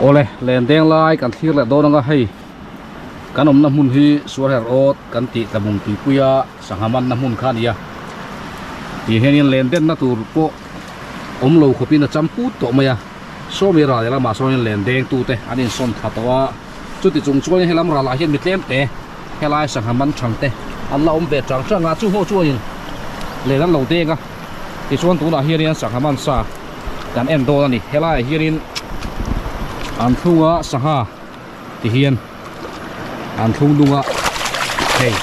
ole len deng lai kan thir le do nga hei kan om na mun hi suar her ot kan ti tabung ti puya sangaman na mun khan ya ti henin len den na tur po om lo khopi na champu to maya so mi ra la ma so len deng tu te anin son thatawa chuti chung chuan helam ra la hian mi tlem te helai sangaman thang te alla om be chang changa chu ho chuin le dan lo te nga ti chuan tu na hian sangaman sa kan en do ni helai hianin an thunga saha ti hian an thung dunga hei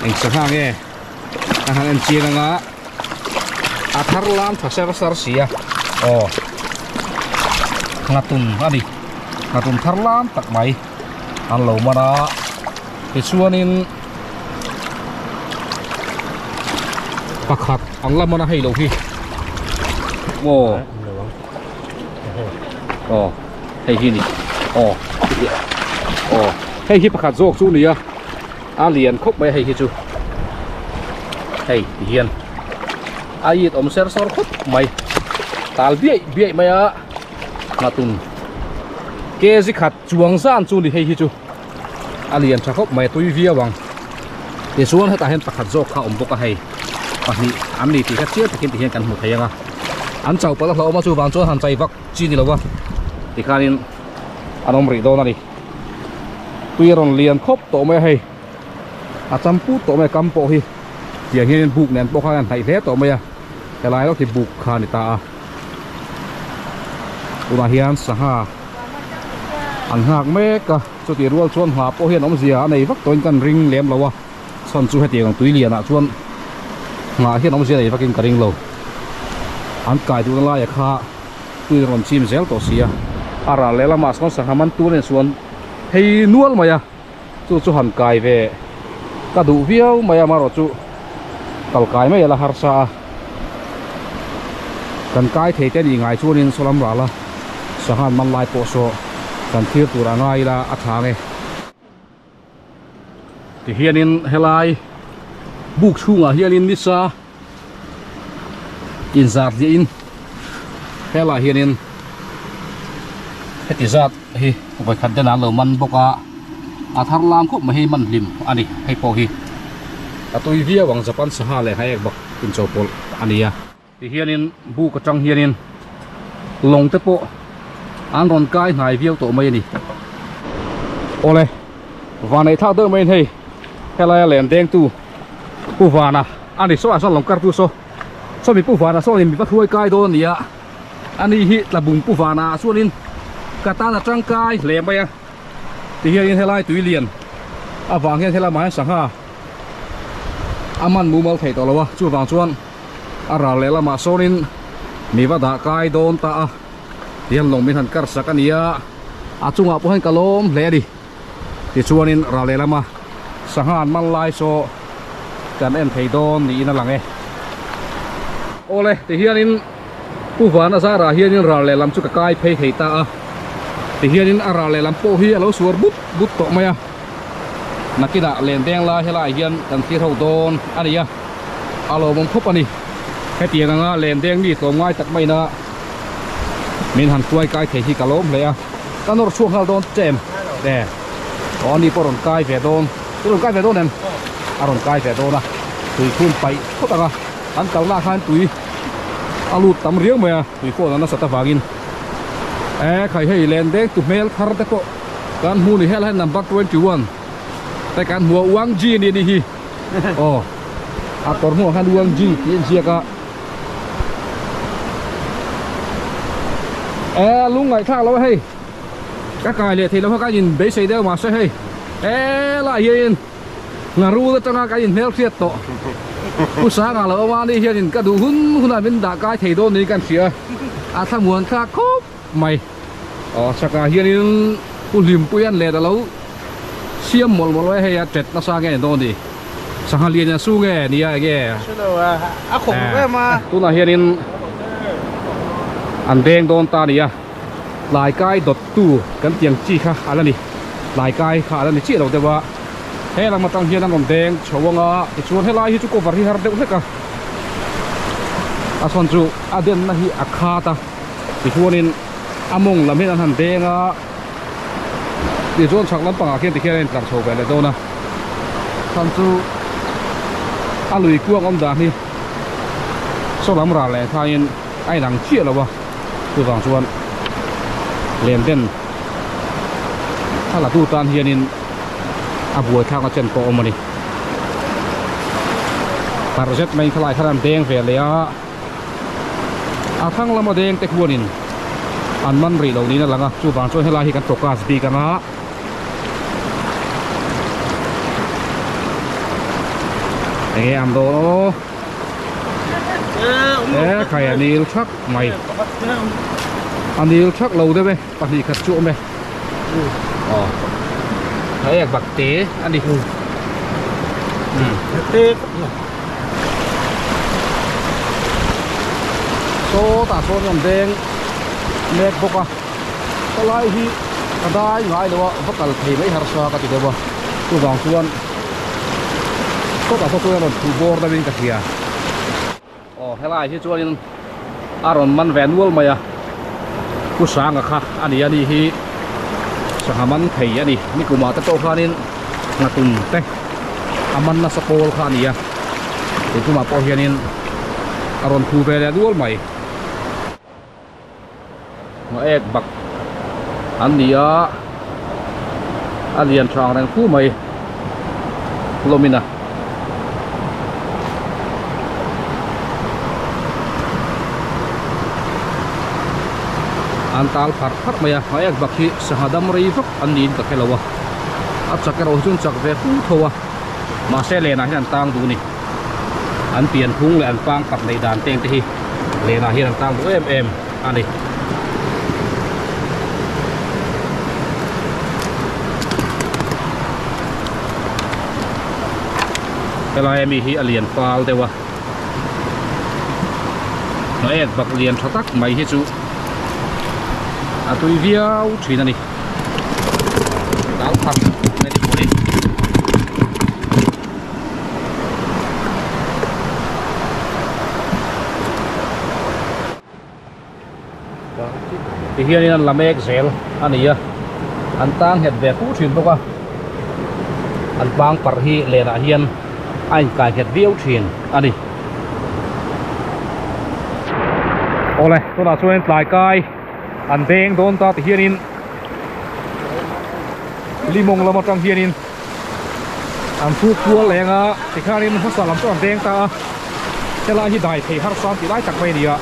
eng saha nge a han an chianga nga a thar lam thasar sar sia o ngatun ani ngatun thar lam tak mai an lo mana ti chuanin pakhat ang lamana hei lo hi o o hei hi ni o hei hi pakhat jok chu ni a lian khop mai hei hi chu hei hian a yit om ser sor khop mai tal biai mai a ngatun ke ji khat chuang zan chu ni hei hi chu a lian tha khop mai tui via wang ti suan heta hen pakhat jok kha om boka hei pahni an ni ti kha chia takin ti hian kan hmu theianga an chau pala hlo ma chu wang chuan han chai vak chi ni lowa ti khanin anom ri do na ni tuiron lian khop to me hei a champu to me kampo hi tiang hian buk nen po khan thai le to me a helai lo ki buk khan ta a una hian saha an hak me ka chu ti rual chuan ha po hian om zia nei vak toin kan ring lem lowa son chu hetiang tui lian a chuan nga hian om zia nei vakin ka ring lo an kai tu la ya kha tuiron chim zel to sia ara lela mas kon sahaman tu nen suan hei nual maya chu han kai ve ka du viau maya maro chu kal kai mai la harsa kan kai thei te ni ngai chuanin solam ra la sahan man lai po so kan thir tu ra ngai la a thange ti hianin helai buk chunga hianin ni sa in zat li in hela hianin heti zat hi voi khat dena lo man boka a thar lam khop ma hi man lim ani hei po hi atui via wang japan saha le hai bak in chopol ania ti hianin bu ka tang hianin long te po an ron kai nai viau to mai ni ole vanai tha de mai hei hela len deng tu pu vana ani so a so long kar tu so mi pu vana so ni mi pathuai kai do nia ani hi tlabung pu vana suanin katana trangkai le mai a ti hian helai tui lian awang hian hela mai sangha aman mumal thei to lawa chu wang chuan ara le lama sonin mi wada kai don ta a hian long min han kar sakania a chunga po han kalom hle di ti chuanin ra le lama sangha an man lai so kan en thei don ni na lange ole ti hianin pu vana sa ra hianin ra le lam chu ka kai phei thei ta a ti hianin ara le lam po hi alo suar but to maya nakida len deng la hela hian kan ti ho don ania alo mong khop ani he tianga nga len deng ni to ngai tak mai na min han tuai kai thei hi kalom le a kanor chuang hal don chem de oni poron kai ve don poron kai ve don nen aron kai ve don a tui khun pai khotanga an kalna khan tui alu tam riang maya tui ko na sata wagin khai hei len dek tu mel thar te ko kan hu ni hel han number 21 te kan hua uang ji ni ni hi oh a tor hua han uang ji tin sia ka lung ngai tha lo hei ka kai le thei lo ka in be sei deu ma se hei la yin ngaru ta tanga ka in mel khiat to ku sa nga lo ma ni hian ka du hun min da kai thei do ni kan sia a tha muan kha khop mai saka hianin pulim puyan le da lo siam mol mol he ya tet na sa nge do ni sanga lian su nge ni ya ge a khom ve ma tu na hianin an deng don ta ni ya lai kai dot tu kan tiang chi kha ala ni lai kai kha ala ni chi lo de wa he lang ma tang hian ang om deng chowanga ti chuan he lai hi chu ko var hi har de ka a son chu a den na hi a kha ta ti chuanin among làm hết ăn hẳn đen á để chọn chắc lắm bằng kia thì kia lên đặt sầu về lại đâu nè thằng chú ăn lùi cuông ông đã đi sau đó mà lại thay ai đang chia là bao từ vàng chuan liền tênถ้าละตู้ตานเฮียนินอาบัวทางก็เจนโปอมาดิปาร์เจ็ตไม่ขลายขนาดแดงเฟลเลยอ่ะอาทั้งละมาแดงแต่ขวนินอันมันรีเหล่านี้นั่นแหละนะจู่บางช่วยให้ลายกันตกกาสตีกันนะเอ้ยอันโดใครอันนี้ชักใหม่อันนี้ชักเราได้ไหมปฏิขัดจุ่มไหมอ๋อใครอยากบักเต๋อันนี้เต๊กโซตาโซนแดงเม็ดบกอ่ะก็ไล่ที่กระได้ง่ายเลยว่าพวกกันทีไม่หาสากันทีเดียวว่าตัวบางส่วนก็ตาโซตัวนั้นถูบอร์ได้เป็นกระเทียอ๋อให้ไล่ที่ส่วนนี้อารมณ์มันแหวนวัวมาอ่ะผู้สร้างอะค่ะอันนี้ที่สหมันไทยอันนี้นี่กูมาตะโตข้านี่งาตุนเต้อามันน่าสปอลข้านี่อ่ะเดี๋ยวกูมาพอเฮียนี่อารมณ์คูเปรย์วัวใหม่มาเอกบักอันนี้อันเรียนช่างแรงคู่ใหม่โลมินะอันตาลพัดมามาเอกบักที่สหดำรีฟักอันนี้ก็แค่ละวะอัดจักรโอจุนจักรเวคู่ทัวมาเซเลนะที่อันต่างดูนี่อันเปลี่ยนพุ่งเลยอันปังปัดในด่านเต็งที่เลนะที่อันต่างดูอันนี้เวลามีที่เรียนฟาลแต่ว่าน้อยบักเรียนชตักไม่ฮิจูตัววิวชีนั่นนี่ดาวพัดในที่บริที่เฮียนี่นั่นละเมกเซลอันนี้อันตั้งเห็ดแบบผู้ชิมตัวก็อันบางปาร์ฮีเลน่าเฮียนไอ้กายเห็ดเดียวชินอันนี้โอ้เลยตัวน่าช่วยปลายกายอันเด้งโดนตาที่เฮียนินลิมงละมาจังเฮียนินอันฟูกัวแรงอ่ะที่ข้านินเขาสลับตัวอันเด้งตาจะลายที่ได้ที่ฮาร์ซอนที่ไล่จากไปดีอ่ะ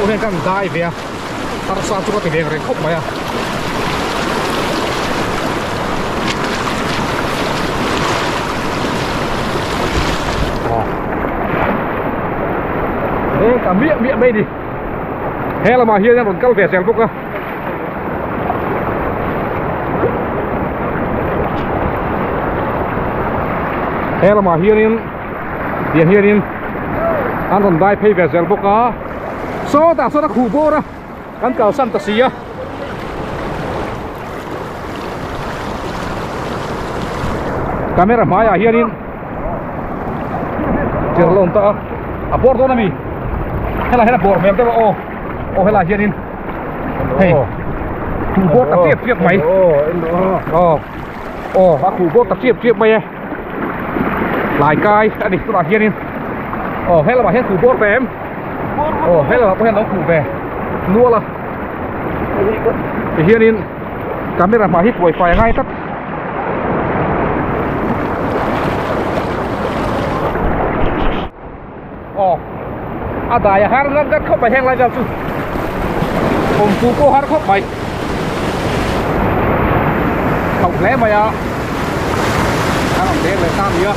ตัวนี้กันได้เวียฮาร์ซอนจุกติเวียเร่งคบไปอ่ะcả miệng đây đi hè là mà hiên ra một câu vẻ xem phúc cơ hè là mà hiên ăn còn đai pay vẻ xem phúc á số ta khu vô đó căn cầu săn ta xí á camera máy à hiên chưa lộn ta à bort đó nè mi hay là bort mềm tao hay là hiền in hey khu bort tập tiếp mày khu bort tập tiếp mày lại cay anh đi tôi là hiền in hay là bà hết khu bort về em hay là bà hết nó khu về nua là hiền in camera mà hít wifi ngay tắtได้ฮาร์ดเข้าไปแห้งไรแบบสุดผมฟูโก้ฮาร์ดเข้าไปตกแล้วไปอ่ะถ้าผมเด็กเลยตามเยอะ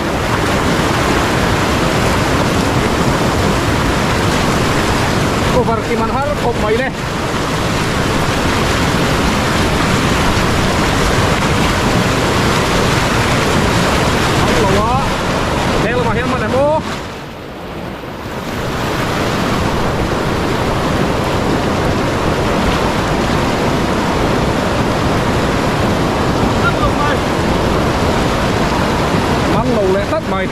ก็บางทีมันฮาร์ดเข้าไปเลยเอาละวะเด็กเรามาเห็นมันเลยโม mày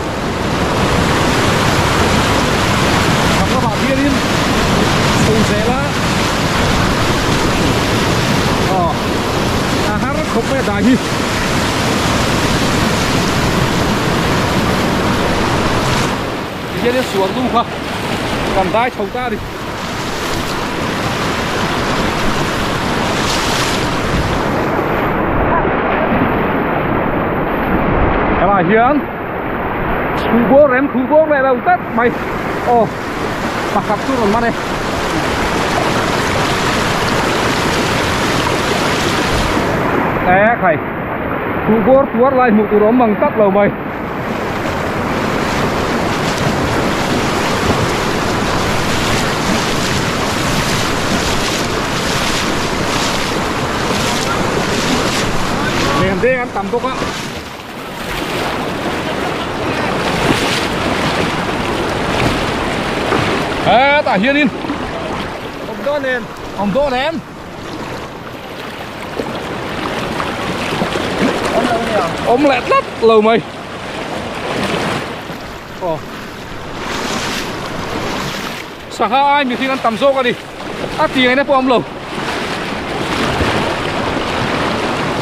hoặc các bạn kia đi cùng sẽ là hát không biết đại hi kia đi xuống luôn không cầm tay chống ta đi em à hiền khu bố này đâu tết mày mặt cặp chút rồi mắt này té khẩy khu bố tuốt lại một tụ đó bằng tắt lầu mày liền đi ăn tầm bốc á tại hiền in ông đô nền ông lẹt lắm lầu mày sáng hai mình khi ăn tầm xô qua đi tiền này nó phụ ông lầu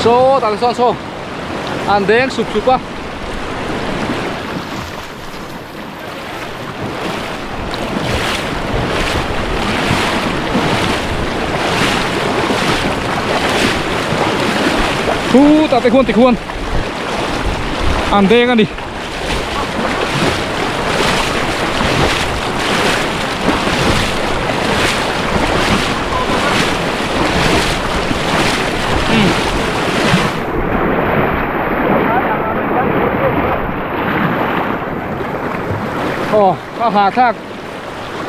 xô tại sao xô ăn đen sụp quá tak tikhuan andeng ani hà thác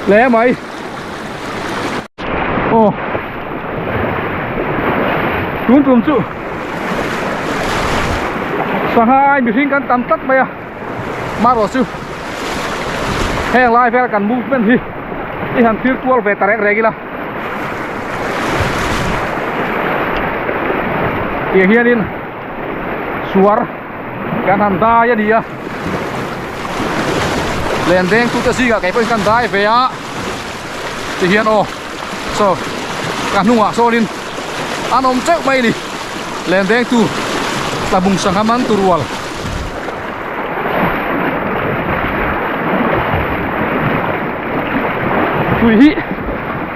lé mày đúng trùm trụ sáng hai bị sinh căn tắm tắt mày à mà rồi sư hang lai về cần movement hi hàng virtual về tarek regular tiền hiền in suar kan handa ya dia lên đen tu ta gì cả cái bên kan dai về á tiền hiền so kan nung à so lin anh ông check mày đi lên đen tu tabung sangaman turwal tui hi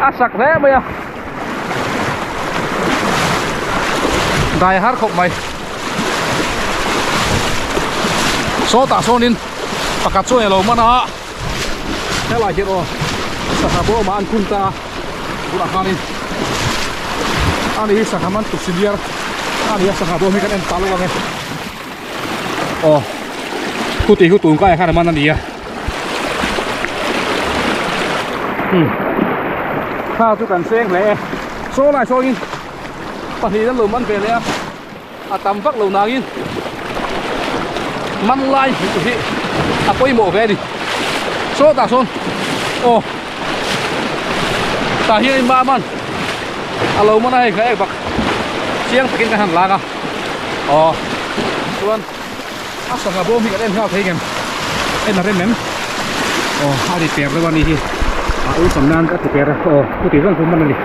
asak thế mày à đại hát khóc mày số tạ số nín pakat số này lâu mà na thế là chuyện rồi sao bố mà ăn cung ta bukan hanin ani sakaman tu sibiar ani ya sakabo mi kan en talo wange kuti hutung kai kana man ani ya kha tu kan seng le số lại số in pati dan lo man ve le a tam vak lo na in man lai tu hi a poi mo ve đi số ta son ta hi in ba man alo man ai khai bak siang takin kan han langa tuan asanga bo mi kan en hao thei ngem en na ren mem hari per le wani hi u samnan ka per ku ti ran man ni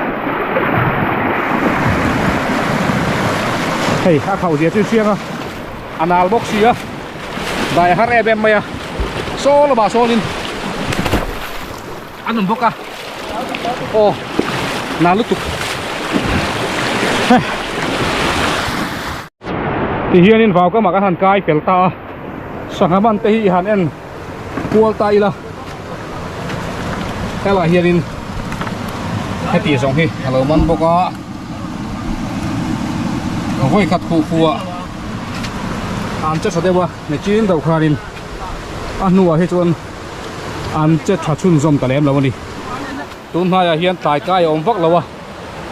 hei ha khau dia chu siang anal box ya dai har ebem maya so lo ba so lin anum boka na lutuk thì hiện in vào các mặt hàng cai phèo ta sang hàm ăn tây hàn en cua tay là thế là hiện in hai tỷ sòng hi hello man bốc á voi khát khu cua ăn chết sao đây ba này chín đầu kharin ăn nua hết chuan ăn chết thà chun zom ta lem lâu đi tuần hai hiện tại cai ôm vắc lâu à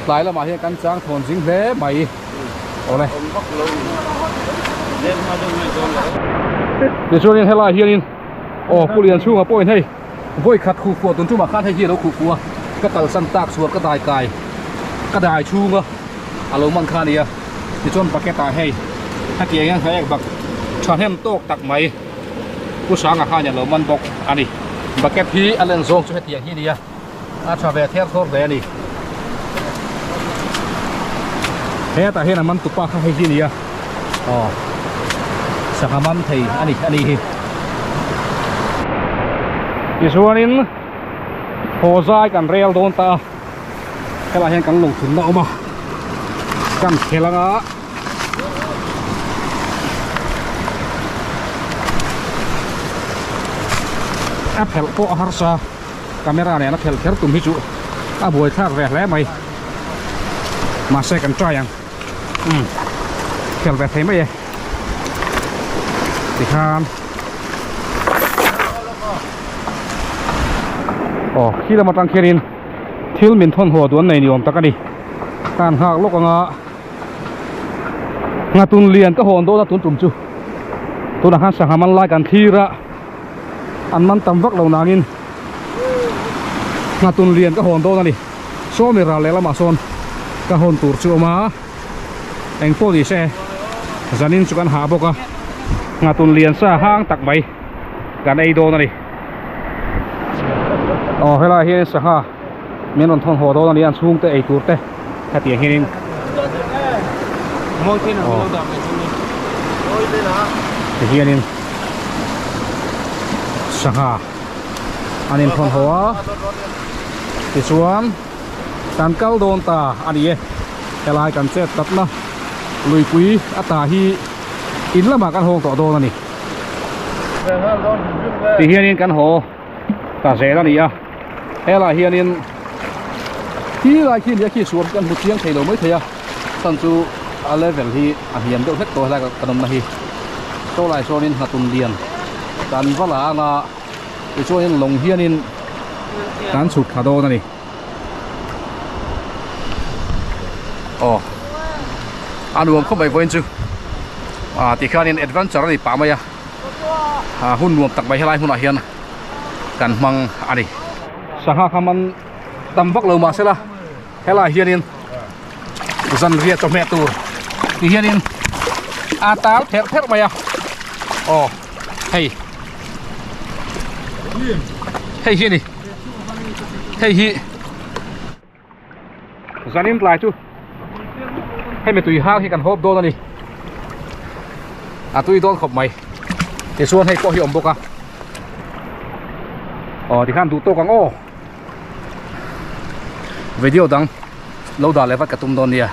lại là mà hiện cắn sáng thôn dính vé mày này để cho nên hay là hiền phụ liền xuống ở bôi này voi khát khu cua tuần trước mà khát hay gì đâu khu cua cái tàu săn tạc xuống cái đài cài cái đài chu ngơ alo mang khan đi thì cho paket tài hay hai kia ngang thấy bạc chọn hem tốc tạc máy ผู้สางอาคารเนี่ยเรามันบอกอันนี้บักเก็ตที่อันเล่นโซ่ช่วยเตียงที่นี่อาชาเวทเทียร์โซ่เลยนี่เฮ้แต่เฮ้น่ะมันตุกปากให้ที่นี่อ๋อสักมันไทยอันนี้อีส่วนนี้โหใจกันเรียลโดนตาแค่ละเห็นกันลงทุนเรามากันเขลังApple po harsa kamera này nó theo theo tụm hichu buổi thác về lẽ mày mà xe cần trai yang theo về thấy mấy thì khan khi là một trang kia thil mình thôn hồ tuấn này nhiều ta cái đi tan hạc lúc ngã tuần liền cái hồn đó là tuần trùm chu tôi đã hát sang hàm ăn lại cần thi ra ăn mặn tầm vắc lâu nàng in ngã tuần liền cái hồn đó này số mình ra lấy là mà son cái hồn tụt chịu mà anh phố đi xe gia đình chụp ăn hạ bốc ngã tuần liền xa hang tắc bay cái này đó này hay là hiện sa ha miền Nam thôn hồ đó là ăn xuống tới tụt tới cái tiền hiện thì hiện sa ha anh em thôn hồ thì xuống tan cao đồn ta anh ấy cái lại cần sẽ tập nó lùi quý ta hi in là mà căn hồ tọa đồn này thì hiện căn hồ ta sẽ là gì hay là hiện khi lại khi xuống căn một tiếng thầy đầu mới thấy tận chú level thì hiện được hết rồi là cái đồng này tôi lại cho nên hạt tuần liền cần vắt là để cho nên lồng hiện nên cán sụp hạt đô này anh uống không phải quên chứ thì khi nên adventure thì bảo mày hun uống tặng bài hay hun là hiện cần mang anh đi sang ha kaman tầm vóc lâu mà sẽ là hay là hiện dân việt cho mẹ tù thì hiện táo thép thép mày hey hiện đi hey dân im lại chú hay mày tùy hao thì cần hộp đô ra đi tùy đô khóc mày để xuân hay có hiệu bốc thì khăn tụ tô càng video đăng lâu đài lại phát cả tung đòn nè